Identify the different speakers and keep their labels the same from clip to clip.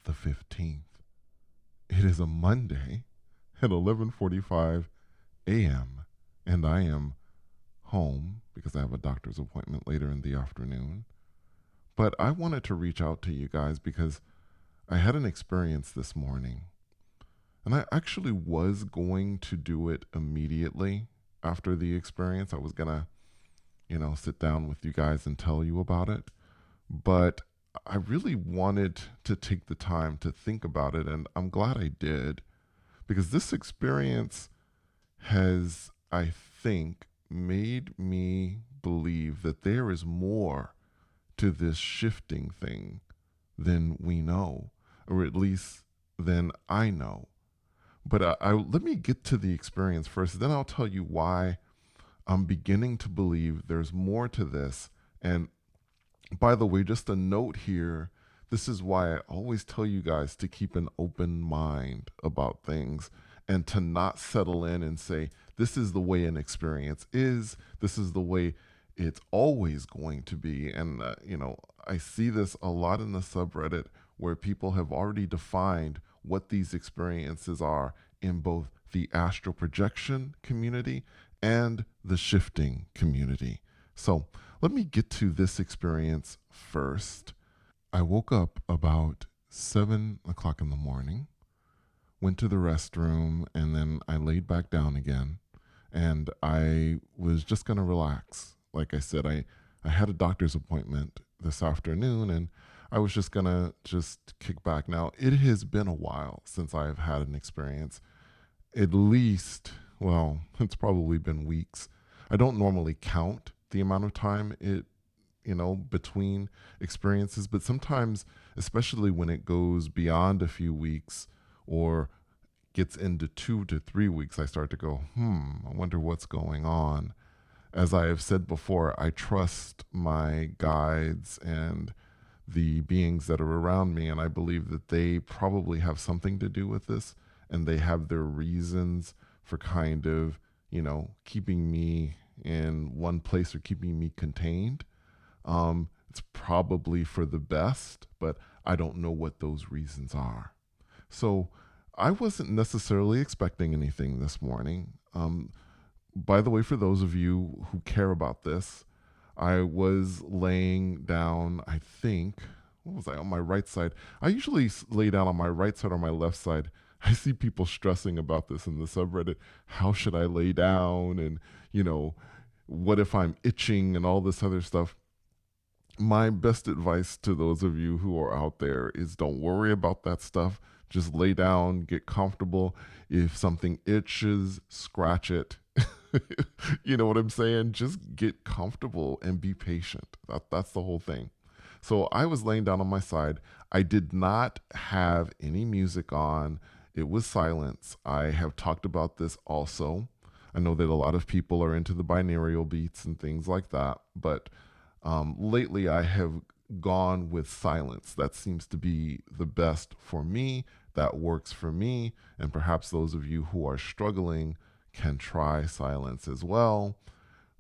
Speaker 1: the 15th. It is a Monday at 11:45 a.m. and I am home because I have a doctor's appointment later in the afternoon. But I wanted to reach out to you guys because I had an experience this morning. And I actually was going to do it immediately after the experience. I was going to, sit down with you guys and tell you about it. But I really wanted to take the time to think about it. And I'm glad I did because this experience has, I think, made me believe that there is more to this shifting thing than we know, or at least than I know. But let me get to the experience first, then I'll tell you why I'm beginning to believe there's more to this. And by the way, just a note here, this is why I always tell you guys to keep an open mind about things and to not settle in and say, this is the way an experience is, this is the way it's always going to be. And, I see this a lot in the subreddit where people have already defined what these experiences are in both the astral projection community and the shifting community. So let me get to this experience first. I woke up about 7 o'clock in the morning, went to the restroom, and then I laid back down again. And I was just going to relax. Like I said, I had a doctor's appointment this afternoon, and I was just going to just kick back. Now, it has been a while since I've had an experience. At least, well, it's probably been weeks. I don't normally count the amount of time between experiences, but sometimes, especially when it goes beyond a few weeks or gets into 2 to 3 weeks, I start to go, I wonder what's going on. As I have said before, I trust my guides and the beings that are around me, and I believe that they probably have something to do with this, and they have their reasons for kind of, keeping me in one place or keeping me contained. It's probably for the best, but I don't know what those reasons are. So I wasn't necessarily expecting anything this morning. By the way, for those of you who care about this, I was laying down, I think, what was I, on my right side? I usually lay down on my right side or my left side. I see people stressing about this in the subreddit. How should I lay down? And, what if I'm itching and all this other stuff? My best advice to those of you who are out there is don't worry about that stuff. Just lay down, get comfortable. If something itches, scratch it. You know what I'm saying? Just get comfortable and be patient. That's the whole thing. So I was laying down on my side. I did not have any music on. It was silence. I have talked about this also. I know that a lot of people are into the binaural beats and things like that, but lately I have gone with silence. That seems to be the best for me. That works for me. And perhaps those of you who are struggling can try silence as well.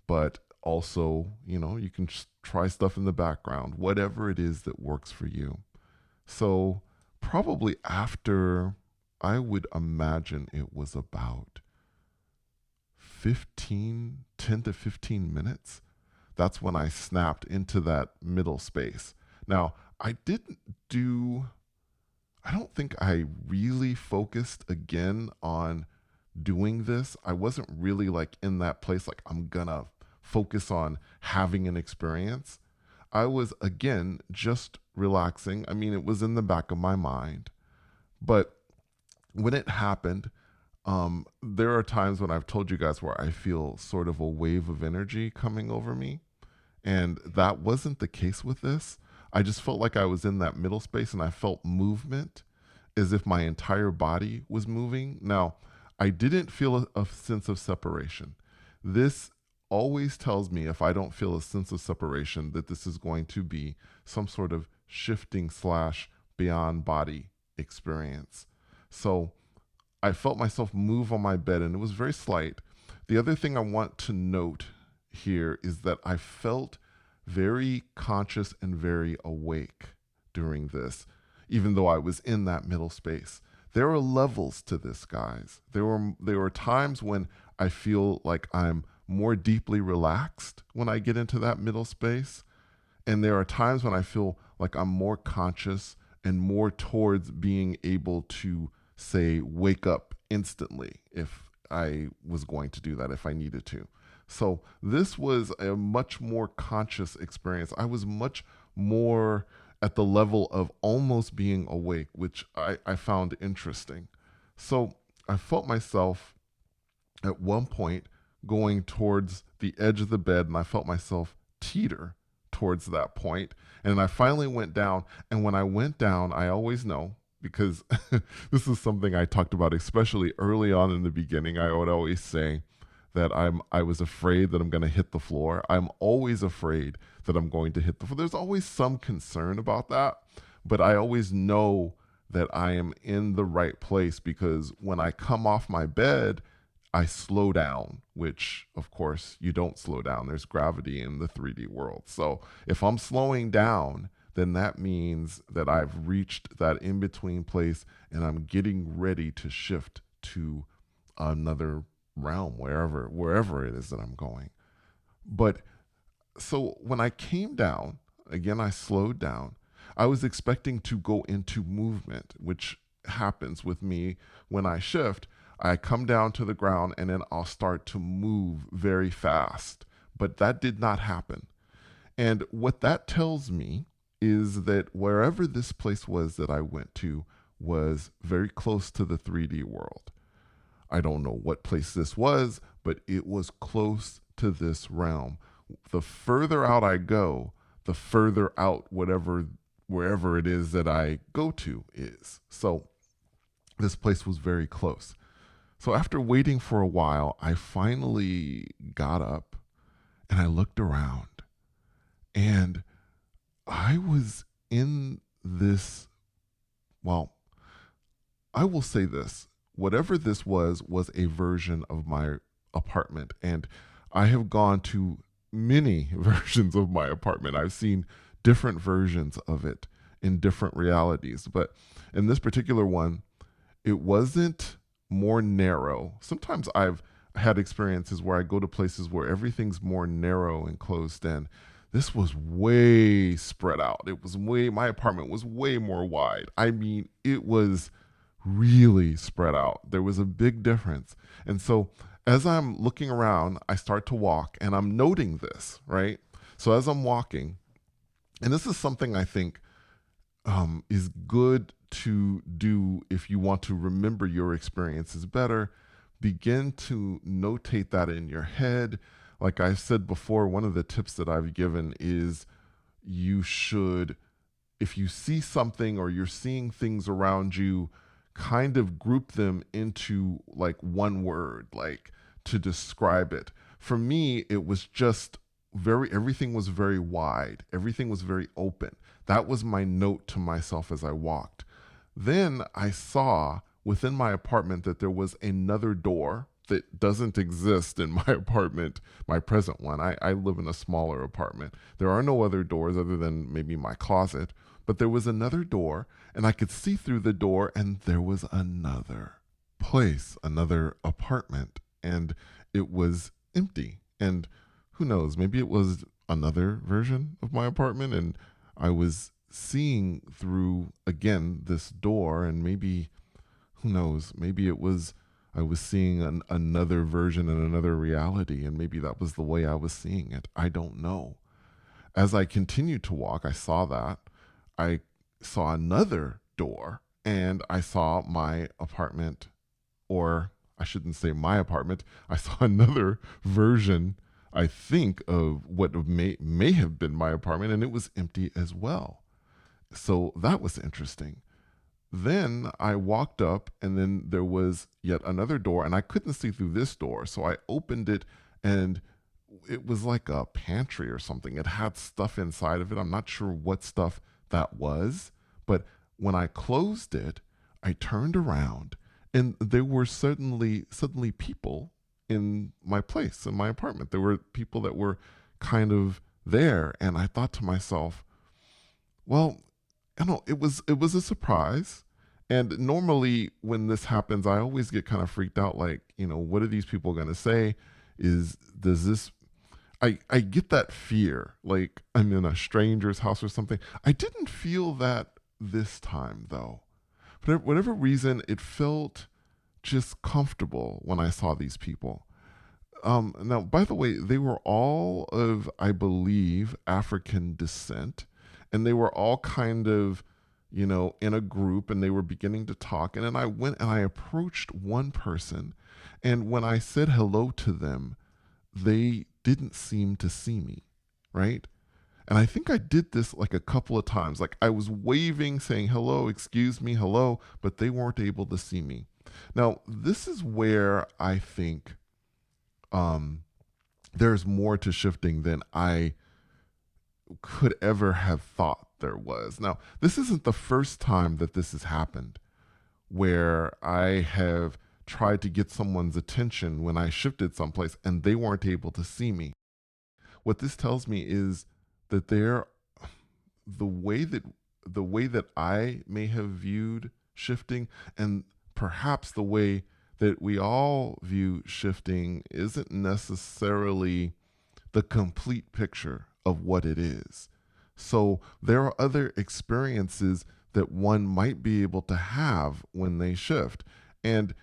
Speaker 1: But also, you can try stuff in the background, whatever it is that works for you. So probably after, I would imagine it was about 10 to 15 minutes. That's when I snapped into that middle space. Now, I don't think I really focused again on doing this. I wasn't really like in that place, like I'm gonna focus on having an experience. I was, again, just relaxing. I mean, it was in the back of my mind. But when it happened, there are times when I've told you guys where I feel sort of a wave of energy coming over me. And that wasn't the case with this. I just felt like I was in that middle space and I felt movement as if my entire body was moving. Now, I didn't feel a sense of separation. This always tells me if I don't feel a sense of separation that this is going to be some sort of shifting slash beyond body experience. So I felt myself move on my bed and it was very slight. The other thing I want to note here is that I felt very conscious and very awake during this. even though I was in that middle space. There are levels to this, guys. There were times when I feel like I'm more deeply relaxed when I get into that middle space, and there are times when I feel like I'm more conscious and more towards being able to say wake up instantly if I was going to do that, if I needed to. So this was a much more conscious experience. I was much more at the level of almost being awake, which I found interesting. So I felt myself at one point going towards the edge of the bed, and I felt myself teeter towards that point. And I finally went down. And when I went down, I always know, because this is something I talked about, especially early on in the beginning. I would always say that I was afraid that I'm going to hit the floor. I'm always afraid that I'm going to hit the floor. There's always some concern about that, but I always know that I am in the right place, because when I come off my bed, I slow down, which of course you don't slow down. There's gravity in the 3D world. So if I'm slowing down, then that means that I've reached that in between place and I'm getting ready to shift to another realm, wherever it is that I'm going. But so when I came down, again, I slowed down. I was expecting to go into movement, which happens with me when I shift. I come down to the ground and then I'll start to move very fast. But that did not happen. And what that tells me is that wherever this place was that I went to was very close to the 3D world. I don't know what place this was, but it was close to this realm. The further out I go, the further out wherever it is that I go to is. So this place was very close. So after waiting for a while, I finally got up and I looked around, and I was in this, well, I will say this. Whatever this was a version of my apartment. And I have gone to many versions of my apartment. I've seen different versions of it in different realities. But in this particular one, it wasn't more narrow. Sometimes I've had experiences where I go to places where everything's more narrow and closed in. This was way spread out. My apartment was way more wide. I mean, it was really spread out. There was a big difference. And so as I'm looking around, I start to walk and I'm noting this, right? So as I'm walking, and this is something I think is good to do if you want to remember your experiences better. Begin to notate that in your head. Like I said before, one of the tips that I've given is you should, if you see something or you're seeing things around you, kind of group them into like one word, like to describe it. For me, it was just everything was very wide, everything was very open. That was my note to myself as I walked. Then I saw within my apartment that there was another door that doesn't exist in my apartment, my present one. I live in a smaller apartment. There are no other doors other than maybe my closet, but there was another door, and I could see through the door, and there was another place, another apartment, and it was empty. And who knows, maybe it was another version of my apartment, and I was seeing through, again, this door, and maybe, who knows, maybe I was seeing another version in another reality, and maybe that was the way I was seeing it. I don't know. As I continued to walk, I saw that. I saw another door, and I saw my apartment, or I shouldn't say my apartment. I saw another version, I think, of what may have been my apartment, and it was empty as well. So that was interesting. Then I walked up, and then there was yet another door, and I couldn't see through this door. So I opened it, and it was like a pantry or something. It had stuff inside of it. I'm not sure what stuff that was, but when I closed it, I turned around, and there were suddenly people in my place, in my apartment. There were people that were kind of there, and I thought to myself, well, I don't know, it was a surprise. And normally when this happens, I always get kind of freaked out, like, what are these people gonna say? Does this I get that fear, like I'm in a stranger's house or something. I didn't feel that this time though. For whatever reason, it felt just comfortable when I saw these people. Now, by the way, they were all of, I believe, African descent, and they were all kind of, in a group, and they were beginning to talk. And then I went and I approached one person, and when I said hello to them, they didn't seem to see me, right? And I think I did this like a couple of times. Like I was waving, saying hello, excuse me, hello, but they weren't able to see me. Now, this is where I think um, there's more to shifting than I could ever have thought there was. Now, this isn't the first time that this has happened where I have tried to get someone's attention when I shifted someplace and they weren't able to see me. What this tells me is that the way that the way that I may have viewed shifting, and perhaps the way that we all view shifting, isn't necessarily the complete picture of what it is. So there are other experiences that one might be able to have when they shift. And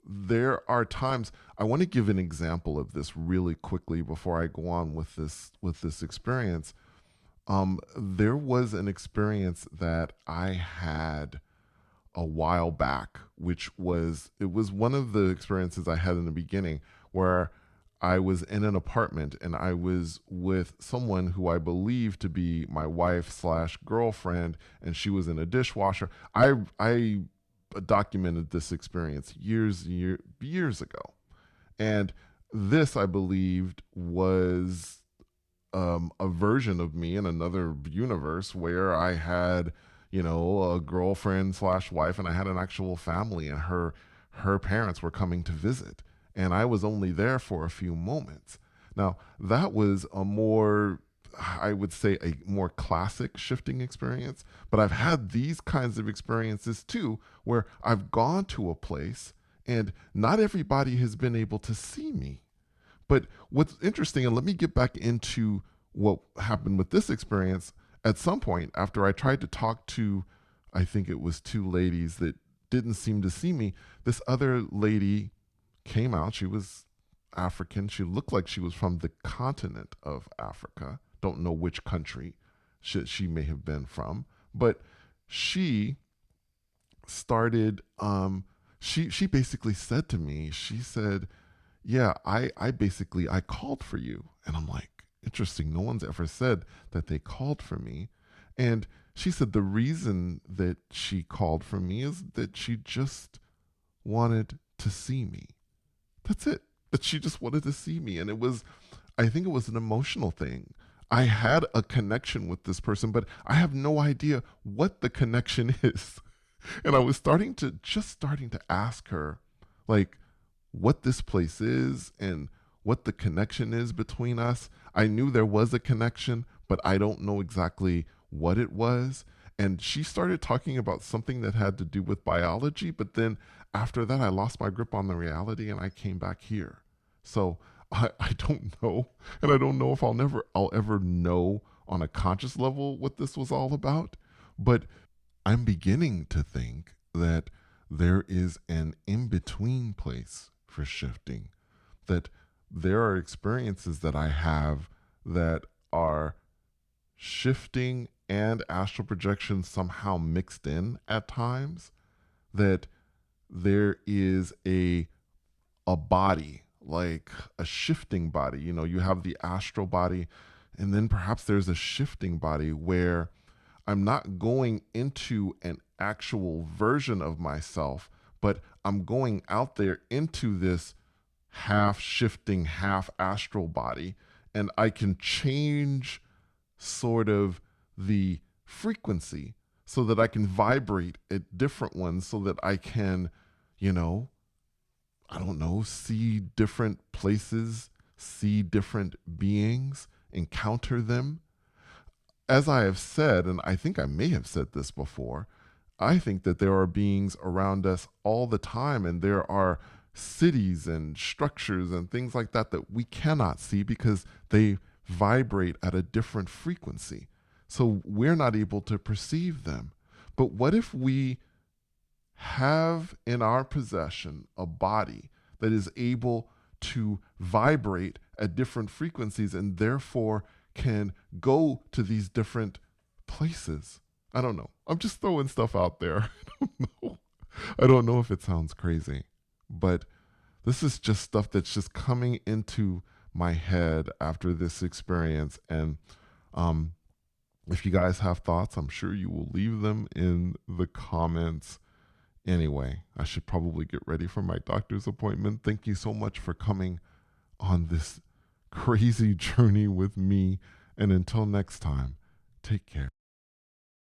Speaker 1: there are times, I want to give an example of this really quickly before I go on with this experience. There was an experience that I had a while back, which was it was one of the experiences I had in the beginning where I was in an apartment and I was with someone who I believe to be my wife slash girlfriend, and she was in a dishwasher. I documented this experience years ago, and this I believed was a version of me in another universe where I had, a girlfriend slash wife, and I had an actual family, and her parents were coming to visit, and I was only there for a few moments. Now that was a more, I would say, a more classic shifting experience, but I've had these kinds of experiences too, where I've gone to a place and not everybody has been able to see me. But what's interesting, and let me get back into what happened with this experience. At some point, after I tried to talk to, I think it was two ladies that didn't seem to see me, this other lady came out. She was African. She looked like she was from the continent of Africa. Don't know which country she may have been from, but she started. She basically said to me, she said, yeah, I basically I called for you. And I'm like, interesting. No one's ever said that they called for me. And she said the reason that she called for me is that she just wanted to see me. That's it. That she just wanted to see me. And I think it was an emotional thing. I had a connection with this person, but I have no idea what the connection is. And I was starting to ask her, like, what this place is and what the connection is between us. I knew there was a connection, but I don't know exactly what it was. And she started talking about something that had to do with biology, but then after that, I lost my grip on the reality and I came back here. So I don't know. And I don't know if I'll ever know on a conscious level what this was all about. But I'm beginning to think that there is an in between place for shifting, that there are experiences that I have that are shifting and astral projection somehow mixed in at times, that there is a body, like a shifting body. You have the astral body, and then perhaps there's a shifting body where I'm not going into an actual version of myself, but I'm going out there into this half shifting, half astral body, and I can change sort of the frequency so that I can vibrate at different ones so that I can, you know, I don't know, see different places, see different beings, encounter them. as I have said, and I think I may have said this before, I think that there are beings around us all the time, and there are cities and structures and things like that that we cannot see because they vibrate at a different frequency. So we're not able to perceive them. But what if we have in our possession a body that is able to vibrate at different frequencies and therefore can go to these different places? I don't know. I'm just throwing stuff out there. I don't know. I don't know if it sounds crazy, but this is just stuff that's just coming into my head after this experience. And um, if you guys have thoughts, I'm sure you will leave them in the comments. Anyway, I should probably get ready for my doctor's appointment. Thank you so much for coming on this crazy journey with me. And until next time, take care.